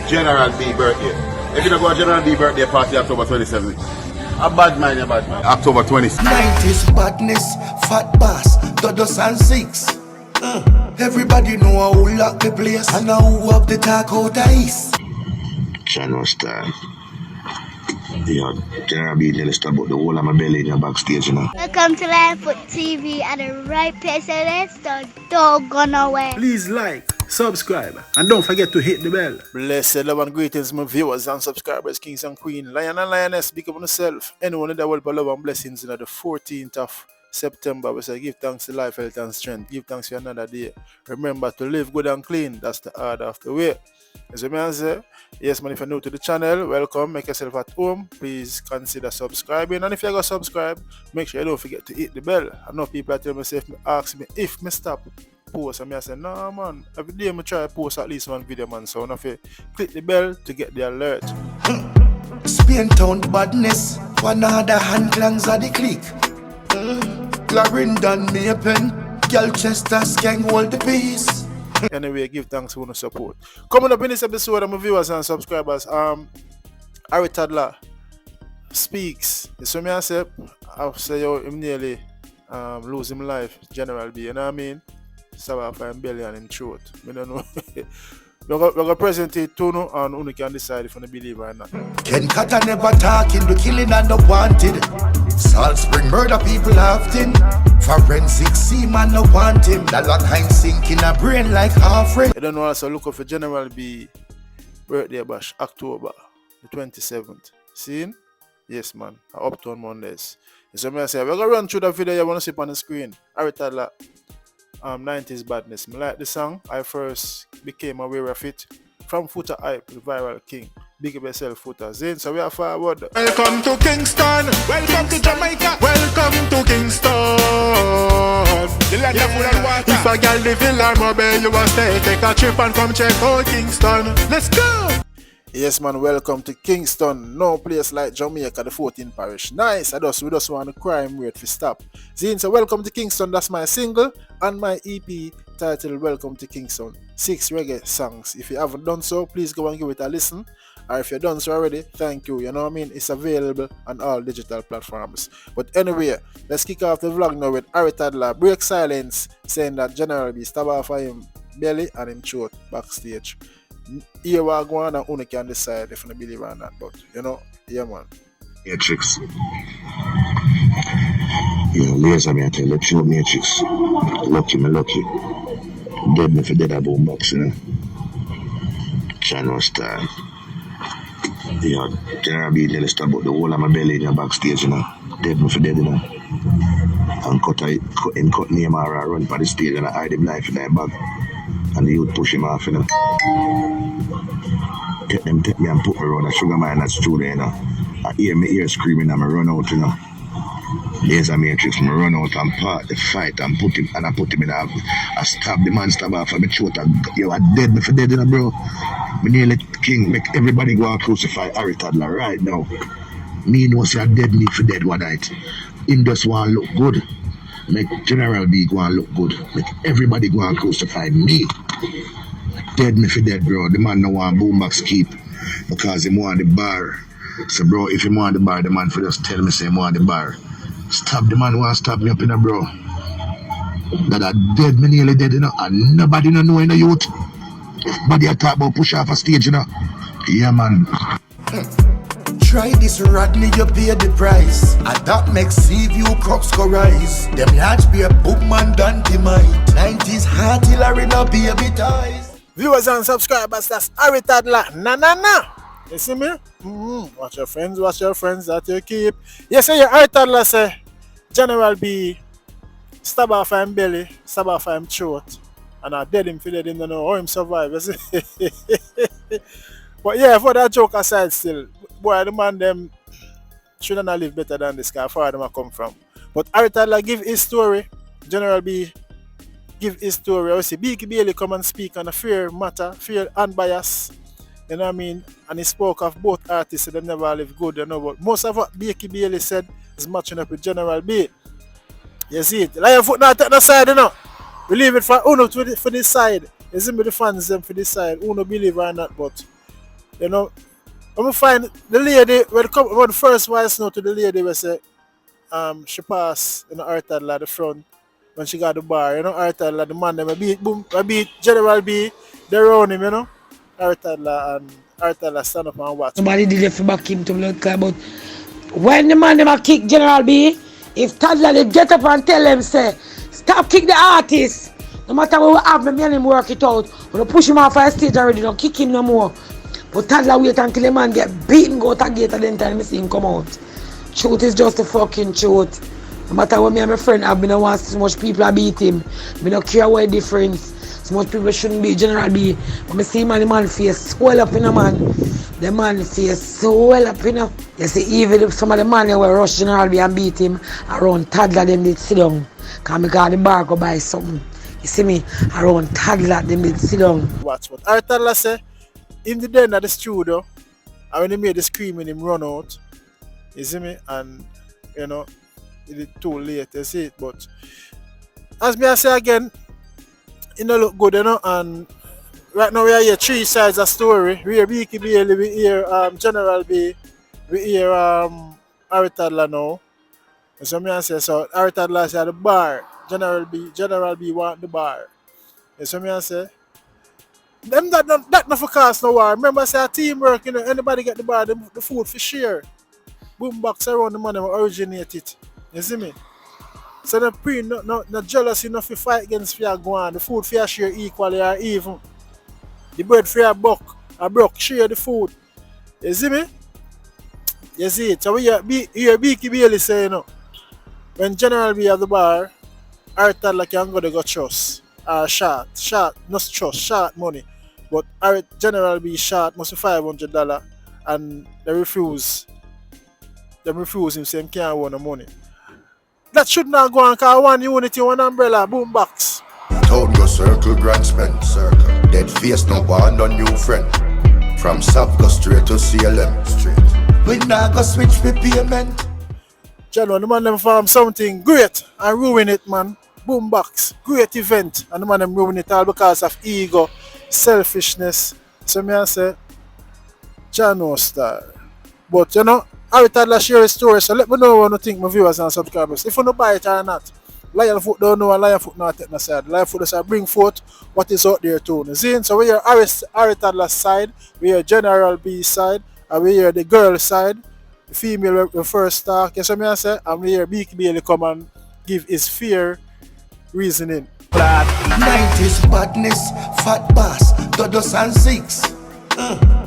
General B birthday. If you don't go to General B birthday party October 27th. A bad man, a bad man. October 26th. 90s badness, fat bass, Toddler and 6. Everybody know who lock the place and who have the talk out of east. Channel style. Yeah, General B tell us about the whole of my belly in the backstage, you know. Welcome to Livefoot TV at the right place and let's don't go nowhere. Please like, subscribe, and don't forget to hit the bell. Blessed love and greetings, my viewers and subscribers, kings and queens, lion and lioness, big up on yourself. Anyone in the world for love and blessings in the 14th of September. We say give thanks to life, health and strength. Give thanks for another day. Remember to live good and clean. That's the order of the way. As you may say, yes man, if you're new to the channel, welcome, make yourself at home. Please consider subscribing, and if you're going to subscribe, make sure you don't forget to hit the bell. I know people are telling me, ask me if I stop post, and I say, no man, every day I try to post at least one video, man, so if you click the bell to get the alert. Spain town badness, one other hand clangs at the click. Clarendon Mapen, Galchester Skang hold the peace. Anyway, give thanks for the support. Coming up in this episode, of my viewers and subscribers, Toddler speaks. So me I say, I'm nearly lose him life, General B, you know what I mean? So I find belly and in throat. I don't know. We're going to present it to you and you can decide if you believe or not. Ken Carter never talking, the killing and the wanted. Salt Spring murder people often. Forensic seaman no want him. That lot time sink in a brain like half friend. I don't know, also look up for General B birthday bash, October the 27th. See? Yes man, Uptown Mondays. So I say, we're going to run through the video you want to see on the screen. Toddler, 90s badness. I like the song. I first became aware of it from Footer Hype, the viral king. Big up yourself, Footer. Zane, so we are forward. Welcome to Kingston. Welcome to Jamaica. Welcome to Kingston. The land of food and water. If a girl live in Lamobey, you must take a trip and come check out Kingston. Let's go. Yes man, welcome to Kingston. No place like Jamaica, the 14th parish. Nice, we just want the crime rate to stop. Zine, so welcome to Kingston. That's my single and my EP titled Welcome to Kingston. 6 reggae songs. If you haven't done so, please go and give it a listen. Or if you've done so already, thank you. You know what I mean? It's available on all digital platforms. But anyway, let's kick off the vlog now with Toddler. Break silence, saying that General B stab off of him belly and him throat backstage. Here we are going and only can decide if you believe or not. But you know, yeah man. Matrix. Yeah, laser me I tell you, pure Matrix. Lucky me lucky. Dead me for dead a boom box, you know. Channel style. Yeah, General B tell us about the whole of my belly in the backstage, you know. Dead me for dead, you know. And cut name or run for the stage and I hide him life in that bag. And the youth push him off, you know. Take me and put me around a sugar man that's true there, you know. I hear my ear screaming and I run out, you know. There's a Matrix, I run out and part the fight and I put him in I stab the man, stab off of my throat. You are dead me for dead, you know, bro. Me nearly king, make everybody go and crucify Toddler right now. Me know say dead me for dead one night. Him just want look good. Make General B go and look good. Make everybody go and crucify me. Dead me for dead, bro. The man no want boombox keep because he want the bar. So bro, if he want the bar, the man for just tell me say he want the bar. Stop the man who want stab me up in a bro. That are dead, me nearly dead, you know. And nobody no know in the youth. But they talk about push off a stage, you know. Yeah man. Try this Rodney, you pay the price. And that makes sea view crops go rise. Them large be a boom man dynamite. 90s heart Hillary no baby toys. Viewers and subscribers, that's Toddler. Na. You see me? Watch your friends that you keep. You say your Toddler say General B stab off him belly, stab off him throat. And I dead him for dead him, don't know how him survive. You see? But yeah, for that joke aside still, boy, the man them shouldn't live better than this guy, far them I come from. But Toddler give his story, General B give his story. I see Beaky Bailey come and speak on a fair matter, fair and bias. You know what I mean? And he spoke of both artists that never live good, you know, but most of what Beaky Bailey said is matching up with General B. You see it? Like your foot not take the side, you know. We leave it for Uno for this side. You see me the fans them for this side. Uno believe or not, but You know, when we find the lady, when the first voice note to the lady, we say, she passed, our toddler at the front when she got the bar, our toddler, the man, them, I beat General B, they around him, our toddler stand up and watch. Nobody did it for back him to blood clot, but when the man them a kick General B, if Toddler they get up and tell them say, stop kick the artist. No matter what we have, me and him work it out. We don't push him off the stage already, don't kick him no more. But Toddler wait until the man get beaten, go to the gate and then time me see him come out. Truth is just the fucking truth. No matter what me and my friend have, me don't want so much people beat him. Me don't care what difference. So much people shouldn't be General B. When I see him and the man face swell up in a man. The man face swell up in a. You see, even if some of the man will rush General B and beat him, around Toddler them did sit down. Because I got the bar go buy something. You see me? Around Toddler them did sit down. Watch what our Toddler say, in the den at the studio, and when he made the screaming him run out. You see me? And it's too late, you see it. But as me I say again, it don't look good, and right now we are here 3 sides of story. We hear Beaky Bailey, we hear General B, we hear Harry Toddler now. So me I say, so Harry Toddler say at the bar, General B want the bar. So me I say, them that not for cause no war. Remember I say teamwork, anybody get the bar, the food for share. Boombox around the money originate it. You see me? So no jealousy enough to fight against fear go on. The food fear share equally or even. The bread fear broke, share the food. You see me? You see it. So we hear Beaky Bailey say, when General be at the bar, our Toddler can go to go trust. Or short, not trust, short money. But our General be short must be $500 and they refuse. Them refuse him saying can't want the money. That should not go on because one unity, one umbrella, boom box. Town go circle, grand spend circle. Dead face no one no new friend. From South go straight to CLM straight. We now go switch for payment. John, the man them farm something great and ruin it, man. Boom box, great event, and the man them ruin it all because of ego, selfishness. So me I say, John star. But Harry Toddler share his story, so let me know what you think, my viewers and subscribers. If you don't buy it or not, Lion Foot don't know and Lion Foot not take no side. Lion Foot does bring forth what is out there too. See? So we hear Harry Toddler's side, we hear General B's side, and we hear the girl side, the female the first talk. You see me I say? And we hear Beaky Bailey come and give his fair reasoning. 90s badness, fat bass, Toddlers and 6.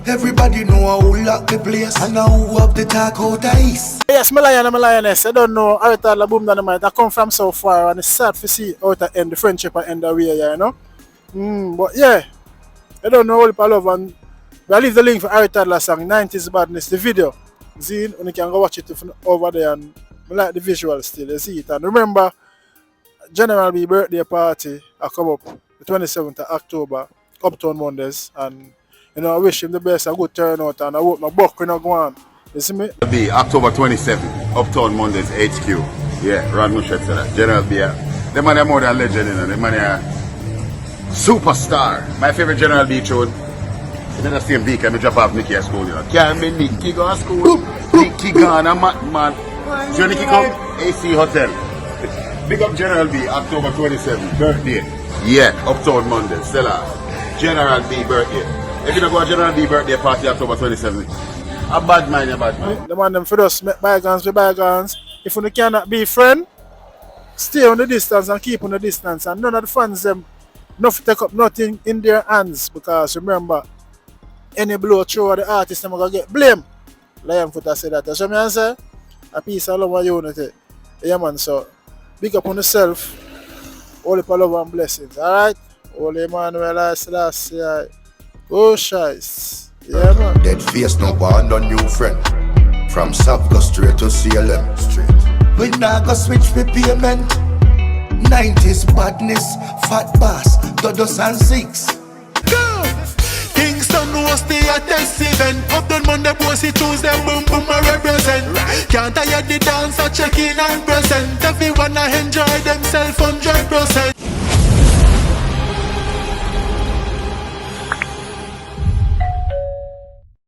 Everybody know who lock the place and who up the talk out the east. Yes, my lion and my lioness. I don't know Harry Toddler Boom Dynamite. I come from so far and it's sad to see how to end the friendship and end the way, But yeah, I don't know all the love and I'll leave the link for Harry Toddler song 90s Badness, the video. See, and you can go watch it over there and I like the visual still, you see it. And remember, General B birthday party I come up the 27th of October, Uptown Mondays, and I wish him the best, a good turnout, and I hope my buck will not go on. You see me? It'll be October 27th, Uptown Mondays HQ. Yeah, Ron Mushett said that. General B. The man are more than legend, The man are superstar. My favorite General B tune. You know the same week I drop off Nicky at school, Can't be Nicky go to school. Nicky gone, man. So Nicky come, AC Hotel. Big up General B, October 27th, birthday. Yeah, Uptown Mondays, Stella. General B birthday. If you don't go to General B birthday party October 27th, a bad man, The man them for us make bygones with bygones. If you cannot be friend, stay on the distance and keep on the distance. And none of the fans them not take up nothing in their hands because remember, any blow through the artist them gonna get blame. Lion Foot say that. So me say, a piece of love and unity. Yeah man, so big up on yourself. All the love and blessings. Alright? Holy Emmanuel I Selassie. Oh, shice. Yeah, man. Dead face no one no new friend. From South go straight to CLM straight. We now go switch for payment. 90s badness, fat bass, Toddlers and 6. Kingston was the hottest event. Uptown Monday, Bossy Tuesday, boom boom I represent. Can't tire the dance, I check in and present. Everyone I enjoy themselves 100%.